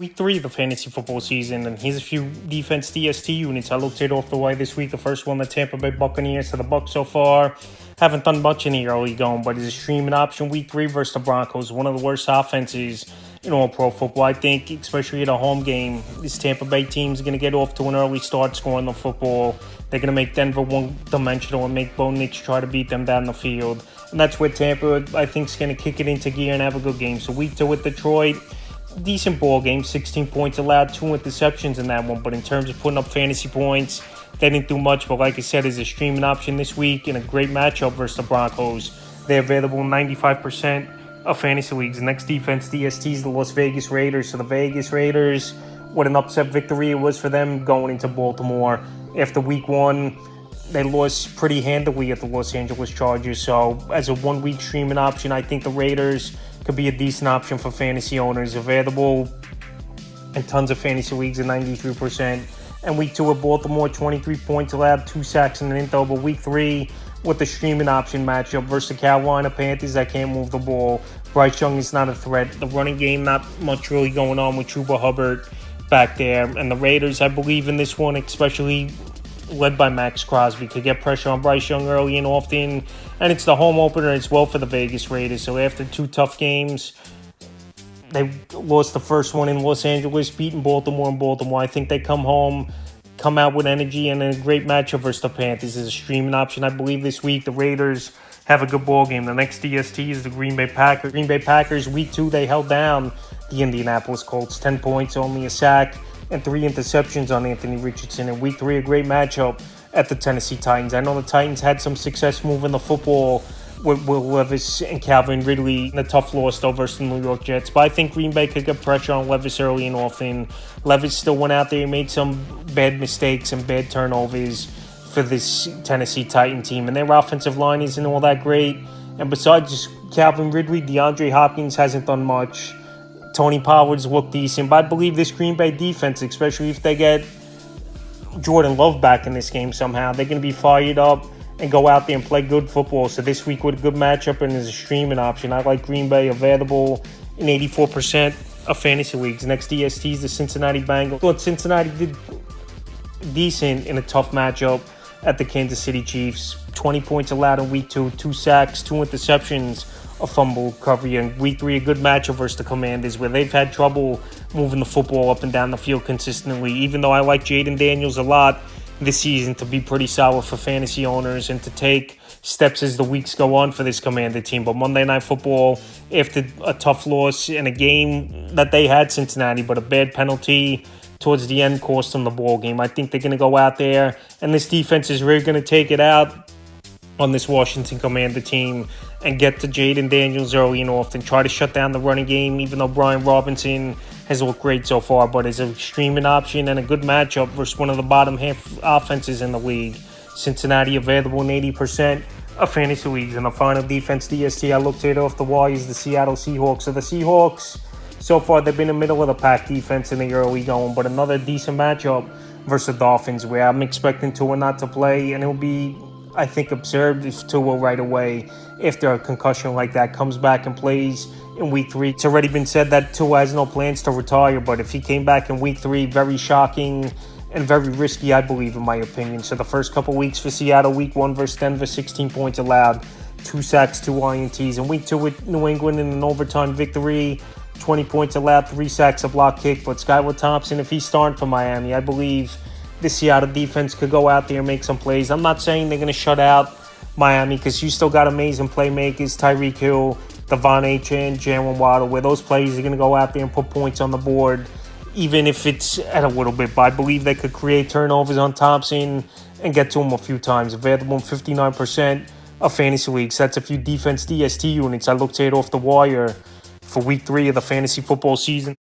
Week 3 of the fantasy football season, and here's a few defense DST units I looked at off the way this week. The first one, the Tampa Bay Buccaneers. So the Bucs so far haven't done much in the early going, but is a streaming option week 3 versus the Broncos. One of the worst offenses in all pro football. I think, especially at a home game, this Tampa Bay team is going to get off to an early start scoring the football. They're going to make Denver one-dimensional and make Bo Nix try to beat them down the field. And that's where Tampa, I think, is going to kick it into gear and have a good game. So week 2 with Detroit, decent ball game, 16 points allowed, 2 interceptions in that one. But in terms of putting up fantasy points, they didn't do much. But like I said, is a streaming option this week in a great matchup versus the Broncos. They're available in 95% of fantasy leagues. The next defense DST is the Las Vegas Raiders. So the Vegas Raiders, what an upset victory it was for them going into Baltimore. After week 1, they lost pretty handily at the Los Angeles Chargers. So as a 1-week streaming option, I think the Raiders could be a decent option for fantasy owners. Available in tons of fantasy leagues at 93%. And week 2 at Baltimore, 23 points allowed, 2 sacks and an intel. But week 3 with the streaming option matchup versus the Carolina Panthers that can't move the ball. Bryce Young is not a threat. The running game, not much really going on with Chuba Hubbard back there. And the Raiders, I believe in this one, especially led by Max Crosby, could get pressure on Bryce Young early and often. And it's the home opener as well for the Vegas Raiders. So after 2 tough games, they lost the first one in Los Angeles, beating Baltimore in Baltimore. I think they come out with energy, and a great matchup versus the Panthers is a streaming option. I believe this week the Raiders have a good ball game. The next DST is the Green Bay Packers. Green Bay Packers, week 2, they held down the Indianapolis Colts. 10 points, only a sack, and 3 interceptions on Anthony Richardson. In week 3, a great matchup at the Tennessee Titans. I know the Titans had some success moving the football with Will Levis and Calvin Ridley in a tough loss though versus the New York Jets. But I think Green Bay could get pressure on Levis early and often. Levis still went out there and made some bad mistakes and bad turnovers for this Tennessee Titan team. And their offensive line isn't all that great. And besides just Calvin Ridley, DeAndre Hopkins hasn't done much. Tony Pollard's looked decent. But I believe this Green Bay defense, especially if they get Jordan Love back in this game somehow, they're going to be fired up and go out there and play good football. So this week with a good matchup and as a streaming option, I like Green Bay, available in 84% of fantasy leagues. Next DST is the Cincinnati Bengals. Thought Cincinnati did decent in a tough matchup at the Kansas City Chiefs. 20 points allowed in week 2, 2 sacks, 2 interceptions, a fumble recovery. And week 3, a good matchup versus the Commanders, where they've had trouble moving the football up and down the field consistently. Even though I like Jaden Daniels a lot this season to be pretty solid for fantasy owners and to take steps as the weeks go on for this Commander team. But Monday Night Football, after a tough loss in a game that they had, Cincinnati, but a bad penalty towards the end cost them the ball game. I think they're going to go out there, and this defense is really going to take it out on this Washington Commander team and get to Jaden Daniels early and often. Try to shut down the running game, even though Brian Robinson has looked great so far, but is a streaming option and a good matchup versus one of the bottom half offenses in the league. Cincinnati available in 80% of fantasy leagues. And the final defense DST I looked at off the wall is the Seattle Seahawks. So the Seahawks, so far, they've been in the middle of the pack defense in the early going, but another decent matchup versus the Dolphins, where I'm expecting Tua not to play, and it'll be, I think, absurd if Tua right away, after a concussion like that, comes back and plays in week 3. It's already been said that Tua has no plans to retire, but if he came back in week 3, very shocking and very risky, I believe, in my opinion. So the first couple weeks for Seattle, week 1 versus Denver, 16 points allowed, 2 sacks, 2 INTs. And week 2 with New England in an overtime victory, 20 points allowed, 3 sacks, a block kick. But Skylar Thompson, if he's starting for Miami, I believe the Seattle defense could go out there and make some plays. I'm not saying they're going to shut out Miami, because you still got amazing playmakers, Tyreek Hill, Devon Achane, Jalen Waddle, where those players are going to go out there and put points on the board, even if it's at a little bit. But I believe they could create turnovers on Thompson and get to him a few times. Available in 59% of fantasy leagues. That's a few defense DST units I looked at off the wire for week 3 of the fantasy football season.